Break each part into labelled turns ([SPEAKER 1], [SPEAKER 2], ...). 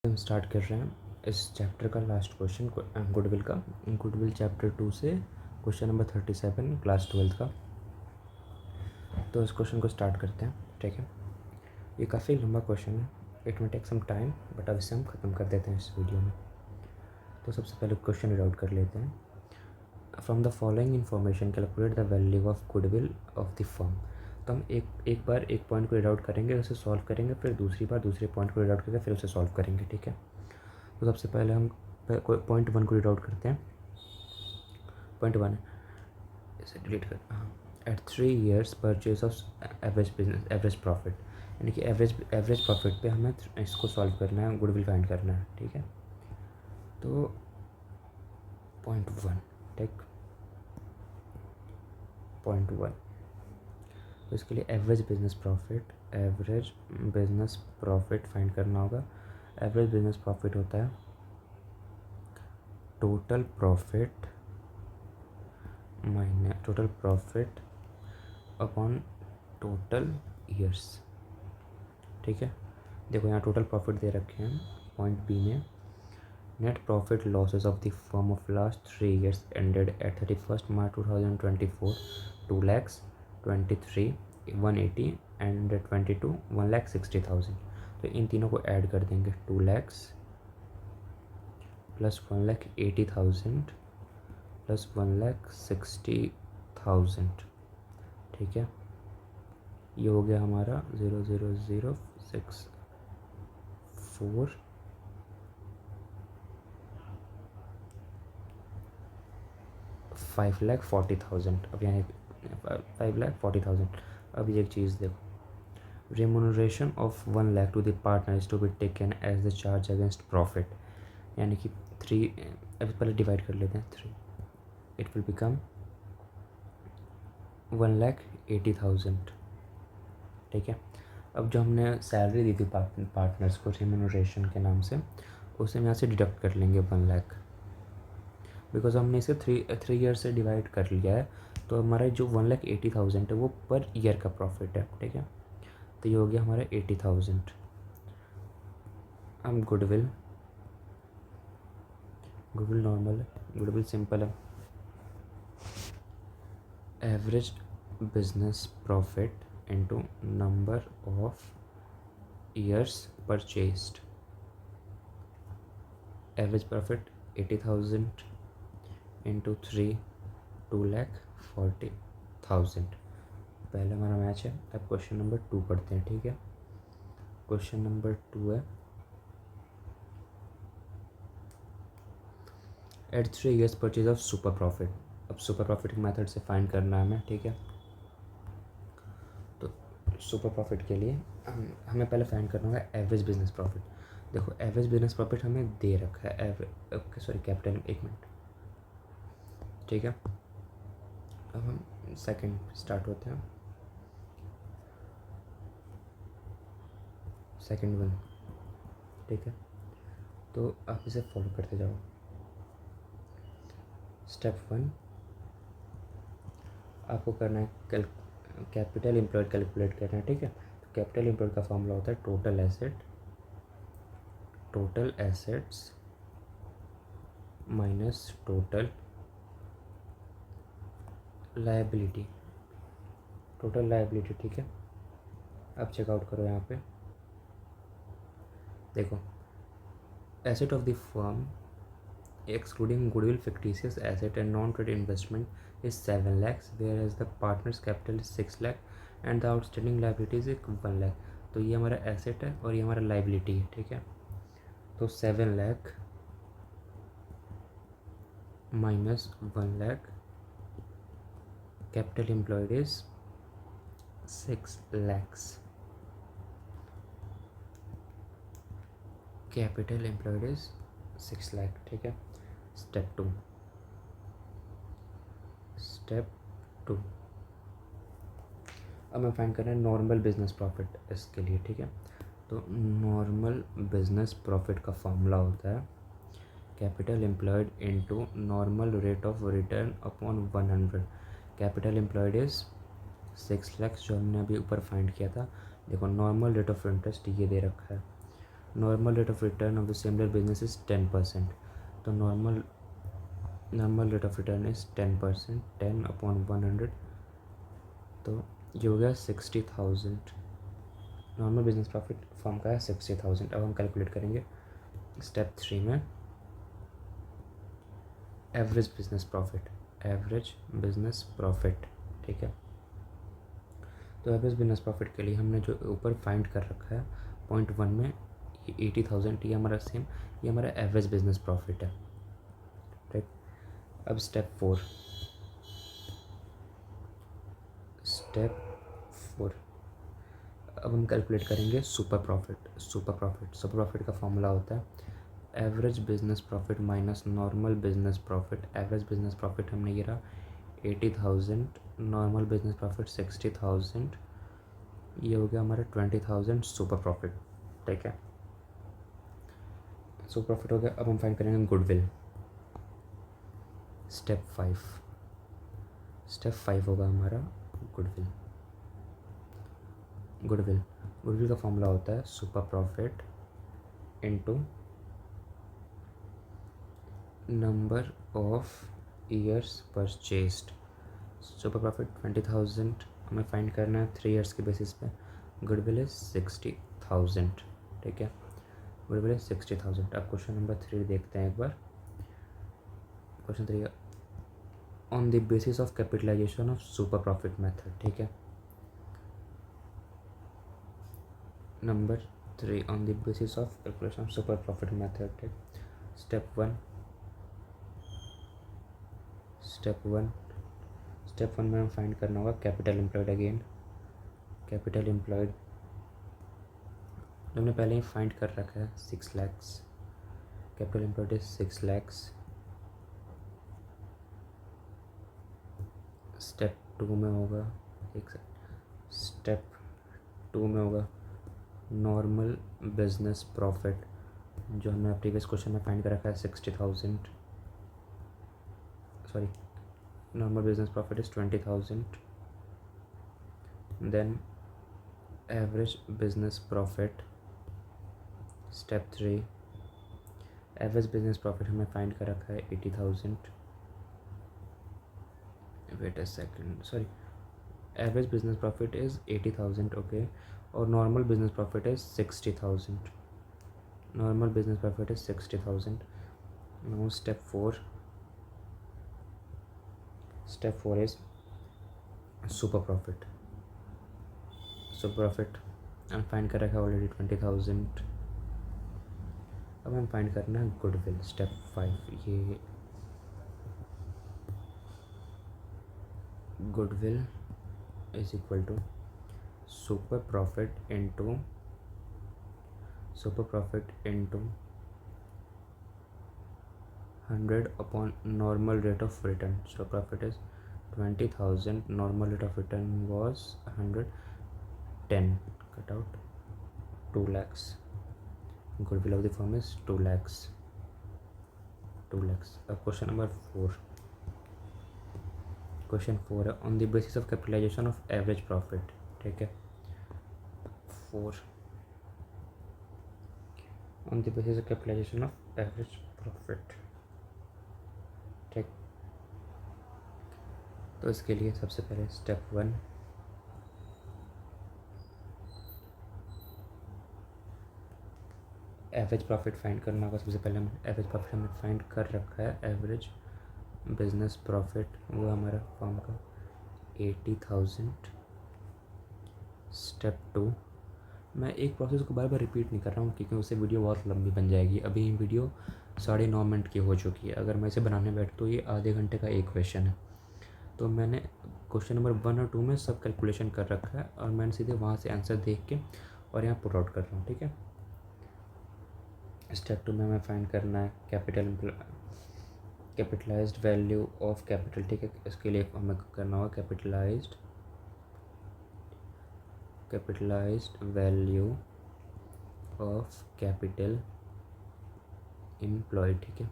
[SPEAKER 1] हम स्टार्ट कर रहे हैं इस चैप्टर का लास्ट क्वेश्चन गुडविल का। गुडविल चैप्टर 2 से क्वेश्चन नंबर 37 क्लास 12 का। तो इस क्वेश्चन को स्टार्ट करते हैं। ठीक है, ये काफ़ी लंबा क्वेश्चन है, इट में टेक सम टाइम, बट अब इसे हम ख़त्म कर देते हैं इस वीडियो में। तो सबसे पहले क्वेश्चन रीड आउट कर लेते हैं। From the following information calculate the value of goodwill of the firm. तो हम एक बार एक पॉइंट को रीड आउट करेंगे, उसे सॉल्व करेंगे, फिर दूसरी बार दूसरे पॉइंट को रीड आउट करके फिर उसे सॉल्व करेंगे। ठीक है, तो सबसे पहले हम पॉइंट 1 को रीड आउट करते हैं। पॉइंट 1 इसे डिलीट कर। हाँ, at 3 years purchase of average profit, यानी कि एवरेज प्रॉफिट पे हमें इसको सॉल्व करना है, गुडविल फाइंड करना है। ठीक है, तो पॉइंट 1 टेक पॉइंट 1, तो इसके लिए एवरेज बिजनेस प्रॉफिट फाइंड करना होगा। एवरेज बिजनेस प्रॉफिट होता है total profit upon total years. ठीक है, देखो यहाँ टोटल प्रॉफिट दे रखे हैं पॉइंट बी में। Net profit losses of the firm of last 3 years ended at 31st March 2024 2,23,180 and 22 1,60,000। तो इन तीनों को ऐड कर देंगे, 2 lakhs प्लस 1,80,000 प्लस 1,60,000। ठीक है, ये हो गया हमारा 0,006,4 5,40,000। अब यहाँ 5,40,000। अब ये एक चीज़ देखो, remuneration of 1 lakh to the partner is to be taken as the charge against profit, यानी कि 3, अभी पहले डिवाइड कर लेते हैं 3, इट विल बिकम 1,80,000। ठीक है, अब जो हमने सैलरी दी थी पार्टनर्स को रेमुनरेशन के नाम से, उसे हम यहाँ से डिडक्ट कर लेंगे 1 लाख, बिकॉज हमने इसे 3 ईयर से डिवाइड कर लिया है। तो हमारा जो 1,80,000 है वो पर ईयर का प्रॉफिट है। ठीक है, तो ये हो गया हमारा 80,000। हम गुडविल नॉर्मल है, गुडविल सिंपल है। Average business profit into number of years purchased. Average profit 80,000 into 3 2,40,000। पहले हमारा मैच है। अब क्वेश्चन नंबर 2 पढ़ते हैं। ठीक है, क्वेश्चन नंबर 2 है at 3 years purchase of super profit. अब सुपर प्रॉफिट के मेथड से फाइंड करना है हमें। ठीक है, तो सुपर प्रॉफिट के लिए हमें पहले फाइंड करना होगा एवरेज बिजनेस प्रॉफिट। देखो एवरेज बिजनेस प्रॉफिट हमें दे रखा है कैपिटल, एक मिनट। ठीक है, अब हम सेकंड स्टार्ट होते हैं। सेकंड 1। ठीक है, तो आप इसे फॉलो करते जाओ। स्टेप 1 आपको करना है, कैपिटल एम्प्लॉयड कैलकुलेट करना है। ठीक है, तो कैपिटल एम्प्लॉयड का फॉर्मूला होता है total assets minus total liability. ठीक है, अब चेकआउट करो यहाँ पे। देखो asset of the firm excluding goodwill, fictitious asset and non-trade investment is 7 lakhs, whereas the partner's capital is 6 lakh and the outstanding liabilities is 1 lakh। तो ये हमारा एसेट है और ये हमारा लाइबिलिटी है। ठीक है, तो 7 lakh minus 1 lakh, capital employed is 6 lakhs। Capital employed is 6 lakh. ठीक है, स्टेप 2 अब मैं फाइंड कर रहा है नॉर्मल बिजनेस प्रॉफिट इसके लिए। ठीक है, तो नॉर्मल बिजनेस प्रॉफिट का फॉर्मूला होता है capital employed into normal rate of return upon 100। Capital employed is 6 lakh जो हमने अभी ऊपर फाइंड किया था। देखो नॉर्मल रेट ऑफ इंटरेस्ट ये दे रखा है, normal rate of return of the similar business is 10%। तो normal rate of return is 10%, 10/100। तो ये हो गया 60,000। नॉर्मल बिजनेस प्रॉफिट फर्म का है 60,000। अब हम कैलकुलेट करेंगे स्टेप 3 में एवरेज बिजनेस प्रॉफिट। ठीक है। तो एवरेज बिजनेस प्रॉफिट के लिए हमने जो ऊपर फाइंड कर रखा है पॉइंट 1 में, ये 80,000, ये हमारा सेम, ये हमारा एवरेज बिजनेस प्रॉफिट है। ठीक। अब स्टेप 4 अब हम कैलकुलेट करेंगे सुपर प्रॉफिट का फॉर्मूला होता है average business profit minus normal business profit. Average business profit हमने ये रहा 80,000, नॉर्मल बिजनेस प्रॉफिट 60,000, ये हो गया हमारा 20,000 सुपर प्रॉफिट। ठीक है, सुपर प्रॉफिट हो गया। अब हम फाइंड करेंगे गुडविल। स्टेप 5 होगा हमारा गुडविल का फॉर्मूला होता है super profit into number of years purchased. Super profit 20,000 हमें फाइंड करना है 3 ईयर्स के बेसिस पे। Goodwill is 60,000। ठीक है, गुडविल इज 60,000। अब क्वेश्चन नंबर 3 देखते हैं एक बार। Question 3 on the basis of capitalisation of super profit method. ठीक है, number 3 on the basis of calculation of super profit method. ठीक, स्टेप वन में हम फाइंड करना होगा capital employed. Again capital employed हमने पहले ही फाइंड कर रखा है 6 lakhs। Capital employed is 6 lakhs। Step 2 में होगा नॉर्मल बिजनेस प्रॉफिट, जो हमने प्रीवियस क्वेश्चन में फाइंड कर रखा है 60,000। Sorry, normal business profit is 20,000। Then average business profit. Step 3 average business profit हमने फाइंड कर रखा है 80,000। Wait a second, sorry, average business profit is 80,000। Okay, और normal business profit is 60,000। Normal business profit is 60,000। Now step 4 is super profit हम find कर रखा है already 20,000। अब हम फाइंड करना है गुडविल। स्टेप 5 ये goodwill is equal to super profit into 100 upon normal rate of return. So profit is 20,000, normal rate of return was 110, cut out 2 lakhs. Goodwill of the firm is 2 lakhs. अब question number 4 है on the basis of capitalisation of average profit. ठीक है, 4 on the basis of capitalisation of average profit. ठीक, तो इसके लिए सबसे पहले स्टेप 1 एवरेज प्रॉफिट फाइंड करना होगा। सबसे पहले हम एवरेज प्रॉफिट हमने फाइंड कर रखा है। एवरेज बिजनेस प्रॉफिट वो हमारा फर्म का 80,000। स्टेप 2 मैं एक प्रोसेस को बार बार रिपीट नहीं कर रहा हूँ क्योंकि उससे वीडियो बहुत लंबी बन जाएगी। अभी वीडियो 9.5 मिनट की हो चुकी है। अगर मैं इसे बनाने बैठ तो ये आधे घंटे का एक क्वेश्चन है। तो मैंने क्वेश्चन नंबर 1 और 2 में सब कैलकुलेशन कर रखा है और मैंने सीधे वहाँ से आंसर देख के और यहाँ पुट आउट कर रहा हूँ। ठीक है, स्टेप 2 में हमें फाइंड करना है कैपिटलाइज्ड वैल्यू ऑफ कैपिटल। ठीक है, इसके लिए हमें करना होगा capitalised value of capital employed. ठीक है,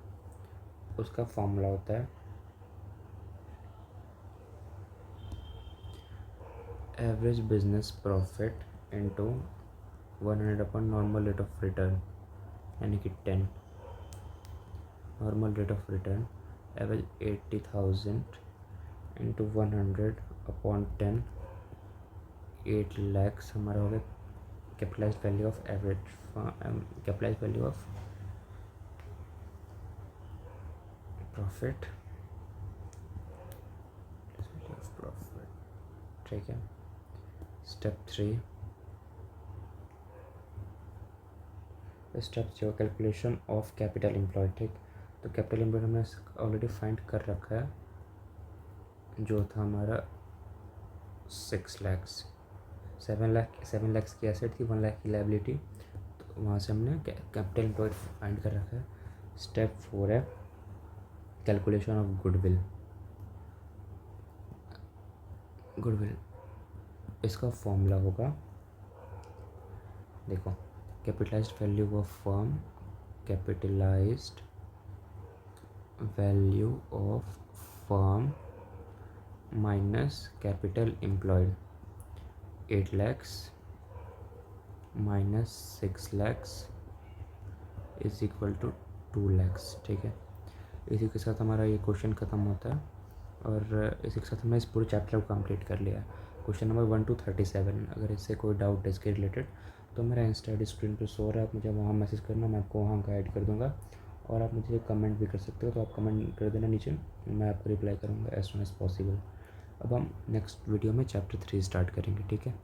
[SPEAKER 1] उसका फॉर्मूला होता है average business profit into 100 upon normal rate of return. यानी कि 10। Normal rate of return average 80,000 into 100 upon 10, 8 lakhs हमारा हो गया capitalise value of average, capitalise value of profit, ठीक है। Step 3, step 0 calculation of capital employed, ठीक। तो कैपिटल एम्प्लॉयड हमने ऑलरेडी फाइंड कर रखा है, जो था हमारा 6 लैक्स, 7 लैक्स की एसेट थी, 1 लाख की लाइबिलिटी, तो वहाँ से हमने कैपिटल एम्प्लॉयड फाइंड कर रखा है। स्टेप 4 है कैलकुलेशन ऑफ गुडविल। गुडविल इसका फॉर्मूला होगा, देखो, capitalised value of firm, capitalised value of firm minus capital employed, 8 lakhs minus 6 lakhs is equal to 2 lakhs, ठीक है। इसी के साथ हमारा ये क्वेश्चन ख़त्म होता है और इसी के साथ हमने इस पूरे चैप्टर को कंप्लीट कर लिया है। Question number 1 to 37। अगर इससे कोई डाउट है इसके रिलेटेड तो मेरा इंस्टा आईडी स्क्रीन पर शो रहा है, आप मुझे वहाँ मैसेज करना, मैं आपको वहाँ गाइड कर दूँगा। और आप मुझे कमेंट भी कर सकते हो, तो आप कमेंट कर देना नीचे, मैं आपको रिप्लाई करूँगा एज सुन एज़ पॉसिबल। अब हम नेक्स्ट वीडियो में चैप्टर 3 स्टार्ट करेंगे, ठीक है।